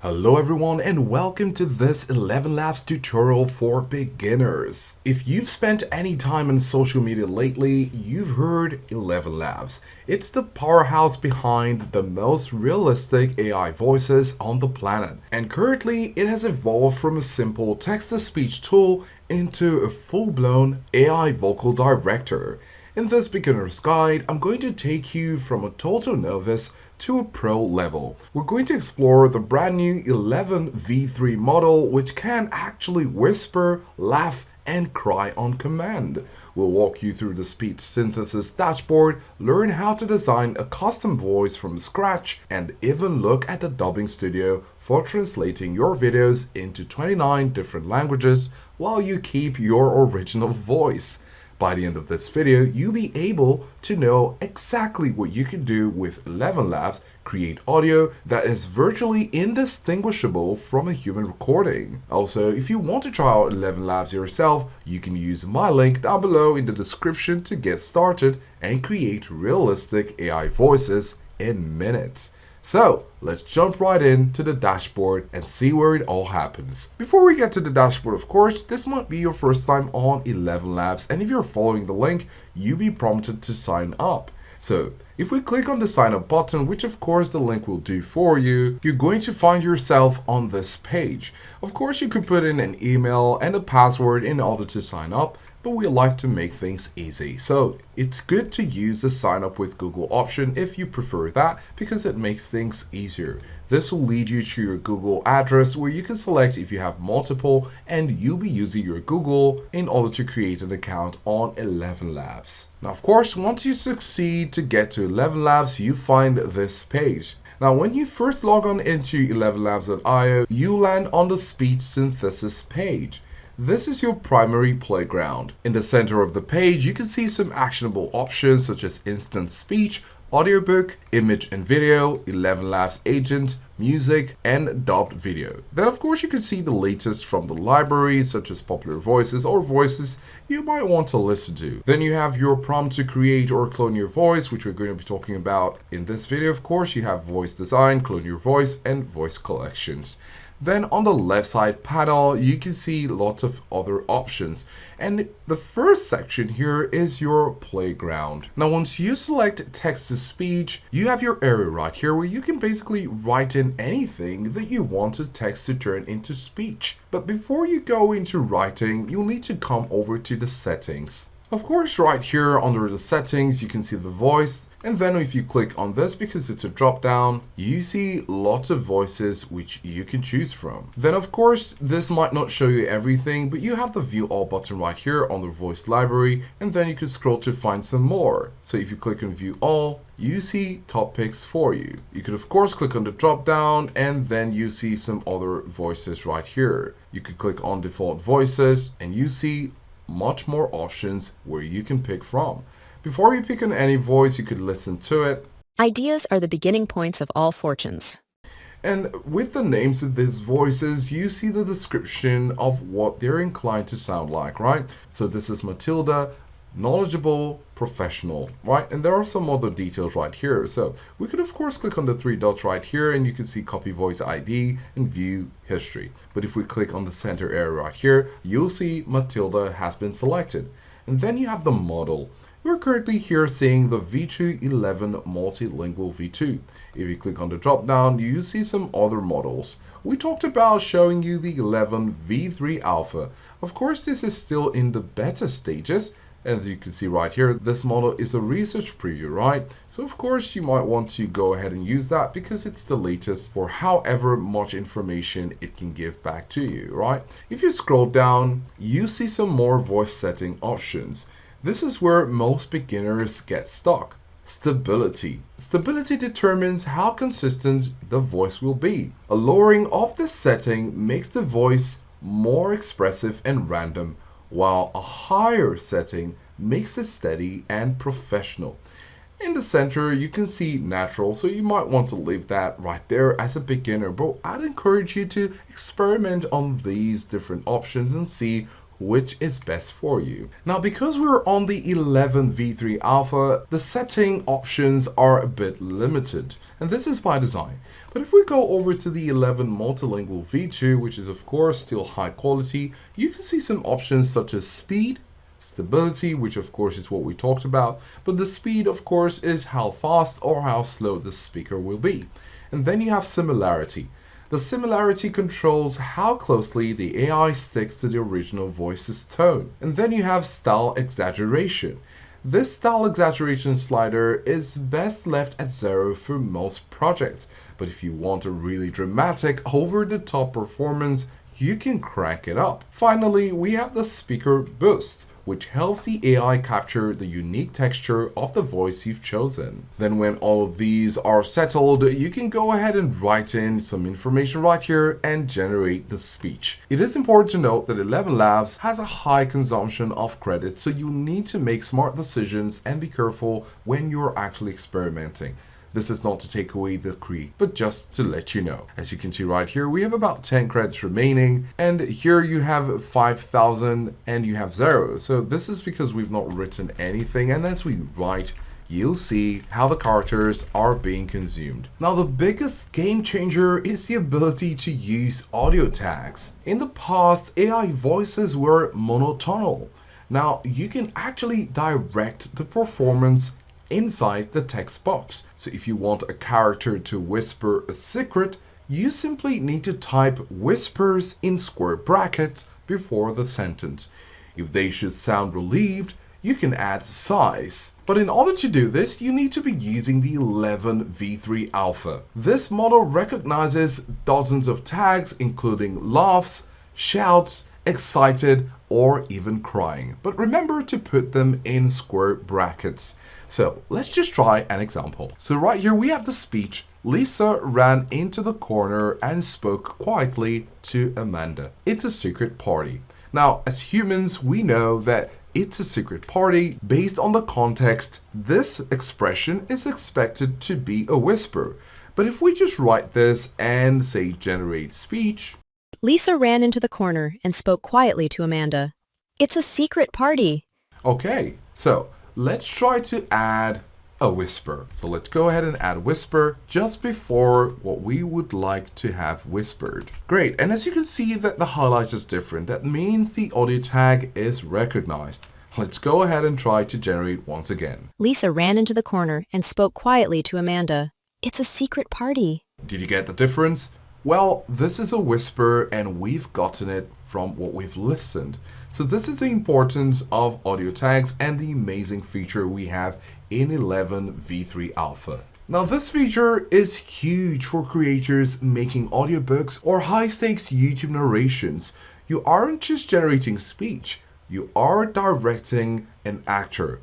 Hello everyone and welcome to this ElevenLabs tutorial for beginners. If you've spent any time on social media lately, you've heard ElevenLabs. It's the powerhouse behind the most realistic AI voices on the planet. And currently, it has evolved from a simple text-to-speech tool into a full-blown AI vocal director. In this beginner's guide, I'm going to take you from a total novice to a pro level. We're going to explore the brand new 11 V3 model, which can actually whisper, laugh, and cry on command. We'll walk you through the speech synthesis dashboard, learn how to design a custom voice from scratch, and even look at the dubbing studio for translating your videos into 29 different languages while you keep your original voice. By the end of this video, you'll be able to know exactly what you can do with ElevenLabs, create audio that is virtually indistinguishable from a human recording. Also, if you want to try out ElevenLabs yourself, you can use my link down below in the description to get started and create realistic AI voices in minutes. So, let's jump right into the dashboard and see where it all happens. Before we get to the dashboard, of course, this might be your first time on ElevenLabs, and if you're following the link, you'll be prompted to sign up. So, if we click on the sign up button, which of course the link will do for you, you're going to find yourself on this page. Of course, you could put in an email and a password in order to sign up, but we like to make things easy. So it's good to use the sign up with Google option if you prefer that, because it makes things easier. This will lead you to your Google address where you can select if you have multiple, and you'll be using your Google in order to create an account on ElevenLabs. Now, of course, once you succeed to get to ElevenLabs, you find this page. Now, when you first log on into ElevenLabs.io, you land on the speech synthesis page. This is your primary playground. In the center of the page, you can see some actionable options such as instant speech, audiobook, image and video, ElevenLabs agent, music, and dubbed video. Then of course you can see the latest from the library, such as popular voices or voices you might want to listen to. Then you have your prompt to create or clone your voice, which we're going to be talking about in this video. Of course, you have voice design, clone your voice, and voice collections. Then on the left side panel, you can see lots of other options. And the first section here is your playground. Now, once you select text to speech, you have your area right here where you can basically write in anything that you want the text to turn into speech. But before you go into writing, you'll need to come over to the settings. Of course, right here under the settings, you can see the voice. And then if you click on this, because it's a drop down, you see lots of voices which you can choose from. Then of course, this might not show you everything, but you have the view all button right here on the voice library. And then you can scroll to find some more. So if you click on view all, you see top picks for you. You could of course click on the drop down, and then you see some other voices right here. You could click on default voices and you see much more options where you can pick from. Before you pick on any voice, you could listen to it. Ideas are the beginning points of all fortunes. And with the names of these voices, you see the description of what they're inclined to sound like, right? So this is Matilda, knowledgeable, professional, right? And there are some other details right here. So we could of course click on the three dots right here and you can see copy voice ID and view history. But if we click on the center area right here, you'll see Matilda has been selected. And then you have the model. We're currently here seeing the V2 11 multilingual V2. If you click on the drop down, you see some other models. We talked about showing you the 11 V3 Alpha. Of course, this is still in the beta stages. And as you can see right here, this model is a research preview, right? So of course you might want to go ahead and use that because it's the latest for however much information it can give back to you, right? If you scroll down, you see some more voice setting options. This is where most beginners get stuck. Stability. Stability determines how consistent the voice will be. A lowering of this setting makes the voice more expressive and random, while a higher setting makes it steady and professional. In the center, you can see natural, so you might want to leave that right there as a beginner, but I'd encourage you to experiment on these different options and see which is best for you. Now, because we're on the 11 v3 alpha, the setting options are a bit limited, and this is by design. But if we go over to the 11 multilingual v2, which is of course still high quality, you can see some options such as speed, stability, which of course is what we talked about, but the speed of course is how fast or how slow the speaker will be. And then you have similarity. The similarity controls how closely the AI sticks to the original voice's tone. And then you have style exaggeration. This style exaggeration slider is best left at 0 for most projects, but if you want a really dramatic, over-the-top performance, you can crank it up. Finally, we have the speaker boost, which helps the AI capture the unique texture of the voice you've chosen. Then when all of these are settled, you can go ahead and write in some information right here and generate the speech. It is important to note that ElevenLabs has a high consumption of credit, so you need to make smart decisions and be careful when you're actually experimenting. This is not to take away the creed, but just to let you know. As you can see right here, we have about 10 credits remaining, and here you have 5,000 and you have 0. So this is because we've not written anything, and as we write, you'll see how the characters are being consumed. Now, the biggest game changer is the ability to use audio tags. In the past, AI voices were monotonal. Now, you can actually direct the performance inside the text box. So if you want a character to whisper a secret, you simply need to type whispers in square brackets before the sentence. If they should sound relieved, you can add sighs. But in order to do this, you need to be using the 11 v3 alpha. This model recognizes dozens of tags, including laughs, shouts, excited, or even crying. But remember to put them in square brackets. So let's just try an example. So right here we have the speech. Lisa ran into the corner and spoke quietly to Amanda. It's a secret party. Now, as humans, we know that it's a secret party. Based on the context, this expression is expected to be a whisper. But if we just write this and say generate speech. Lisa ran into the corner and spoke quietly to Amanda. It's a secret party. Okay, so let's try to add a whisper. So let's go ahead and add whisper just before what we would like to have whispered. Great, and as you can see that the highlight is different, that means the audio tag is recognized. Let's go ahead and try to generate once again. Lisa ran into the corner and spoke quietly to Amanda. It's a secret party. Did you get the difference? Well, this is a whisper and we've gotten it from what we've listened. So this is the importance of audio tags and the amazing feature we have in 11 v3 alpha. Now this feature is huge for creators making audiobooks or high-stakes YouTube narrations. You aren't just generating speech, you are directing an actor.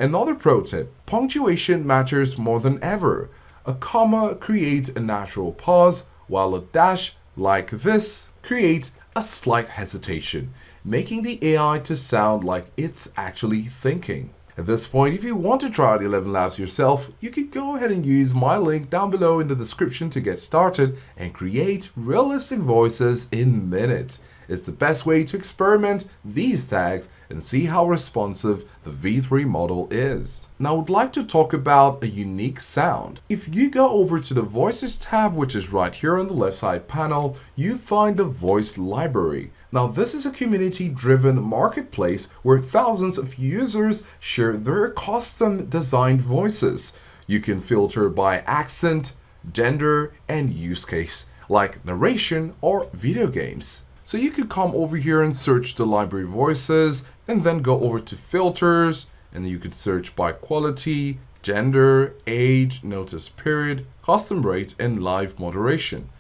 Another pro tip, punctuation matters more than ever. A comma creates a natural pause, while a dash, like this, creates a slight hesitation, making the AI to sound like it's actually thinking. At this point, if you want to try out ElevenLabs yourself, you can go ahead and use my link down below in the description to get started and create realistic voices in minutes. It's the best way to experiment these tags and see how responsive the V3 model is. Now I would like to talk about a unique sound. If you go over to the Voices tab, which is right here on the left side panel, you find the voice library. Now this is a community-driven marketplace where thousands of users share their custom designed voices. You can filter by accent, gender, and use case, like narration or video games. So you could come over here and search the library voices and then go over to filters, and you could search by quality, gender, age, notice period, custom rate, and live moderation.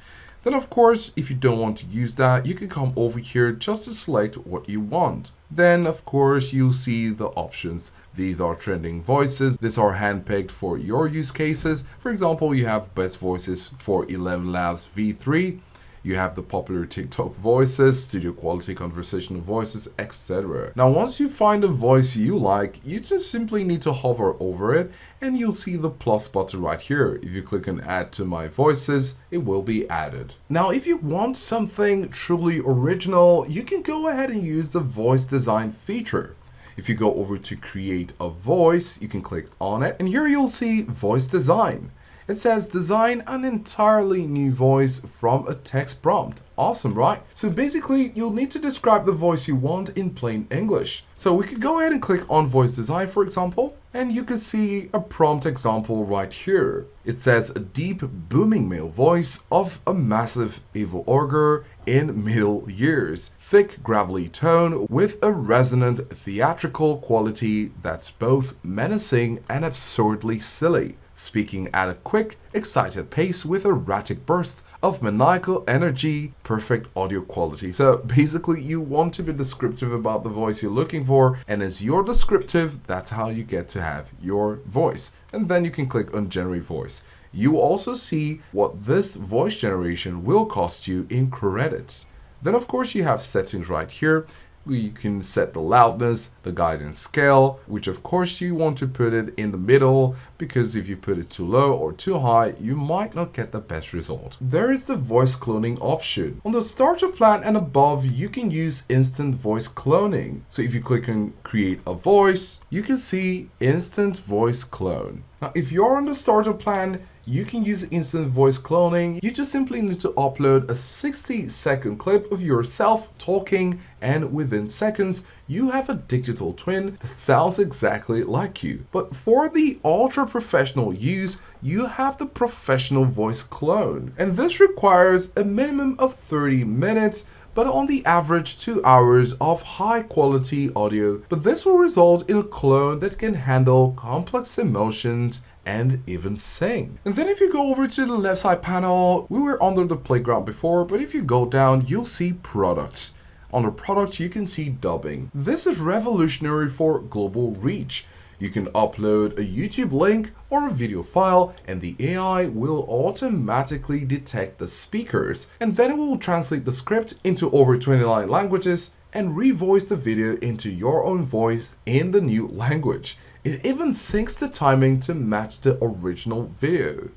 Then of course, if you don't want to use that, you can come over here just to select what you want. Then of course, you'll see the options. These are trending voices. These are handpicked for your use cases. For example, you have best voices for ElevenLabs v3. You have the popular TikTok voices, studio quality conversational voices, etc. Now, once you find a voice you like, you just simply need to hover over it and you'll see the plus button right here. If you click on add to my voices, it will be added. Now, if you want something truly original, you can go ahead and use the voice design feature. If you go over to create a voice, you can click on it and here you'll see voice design. It says design an entirely new voice from a text prompt. Awesome, right? So basically, you'll need to describe the voice you want in plain English. So we could go ahead and click on voice design, for example, and you can see a prompt example right here. It says a deep, booming male voice of a massive evil ogre in middle years. Thick, gravelly tone with a resonant theatrical quality that's both menacing and absurdly silly. Speaking at a quick, excited pace with erratic bursts of maniacal energy, perfect audio quality. So basically you want to be descriptive about the voice you're looking for, and as you're descriptive, that's how you get to have your voice. And then you can click on generate voice. You will also see what this voice generation will cost you in credits. Then of course you have settings right here. You can set the loudness, the guidance scale, which of course you want to put it in the middle, because if you put it too low or too high, you might not get the best result. There is the voice cloning option. On the starter plan and above, you can use instant voice cloning. So if you click on create a voice, you can see instant voice clone. Now, if you're on the starter plan, you can use instant voice cloning. You just simply need to upload a 60-second clip of yourself talking, and within seconds, you have a digital twin that sounds exactly like you. But for the ultra professional use, you have the professional voice clone. And this requires a minimum of 30 minutes, but on the average 2 hours of high quality audio. But this will result in a clone that can handle complex emotions and even sing. And then if you go over to the left side panel, we were under the playground before, but if you go down, you'll see products. Under products, you can see dubbing. This is revolutionary for global reach. You can upload a YouTube link or a video file and the AI will automatically detect the speakers, and then it will translate the script into over 29 languages and revoice the video into your own voice in the new language. It even syncs the timing to match the original video.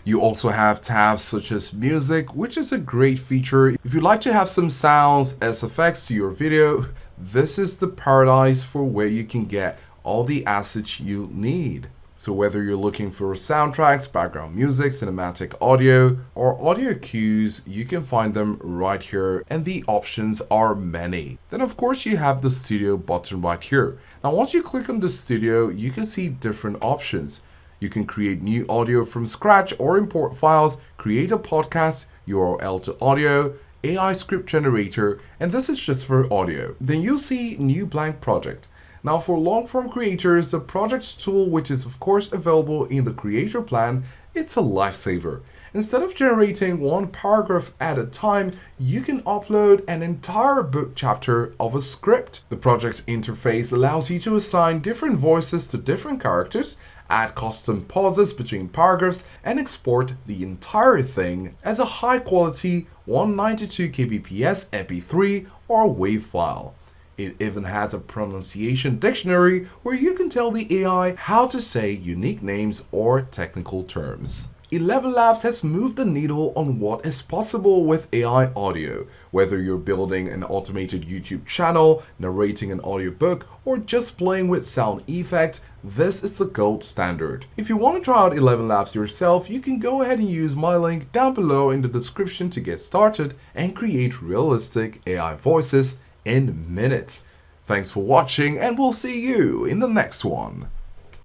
You also have tabs such as music, which is a great feature. If you'd like to have some sounds as effects to your video, this is the paradise for where you can get all the assets you need. So whether you're looking for soundtracks, background music, cinematic audio, or audio cues, you can find them right here, and the options are many. Then of course you have the studio button right here. Now once you click on the studio, you can see different options. You can create new audio from scratch or import files, create a podcast, URL to audio, AI script generator, and this is just for audio. Then you'll see new blank project. Now for long-form creators, the projects tool, which is of course available in the creator plan, it's a lifesaver. Instead of generating one paragraph at a time, you can upload an entire book chapter of a script. The project's interface allows you to assign different voices to different characters, add custom pauses between paragraphs, and export the entire thing as a high-quality 192 kbps MP3 or WAV file. It even has a pronunciation dictionary where you can tell the AI how to say unique names or technical terms. ElevenLabs has moved the needle on what is possible with AI audio. Whether you're building an automated YouTube channel, narrating an audiobook, or just playing with sound effects, this is the gold standard. If you want to try out ElevenLabs yourself, you can go ahead and use my link down below in the description to get started and create realistic AI voices in minutes. Thanks for watching, and we'll see you in the next one.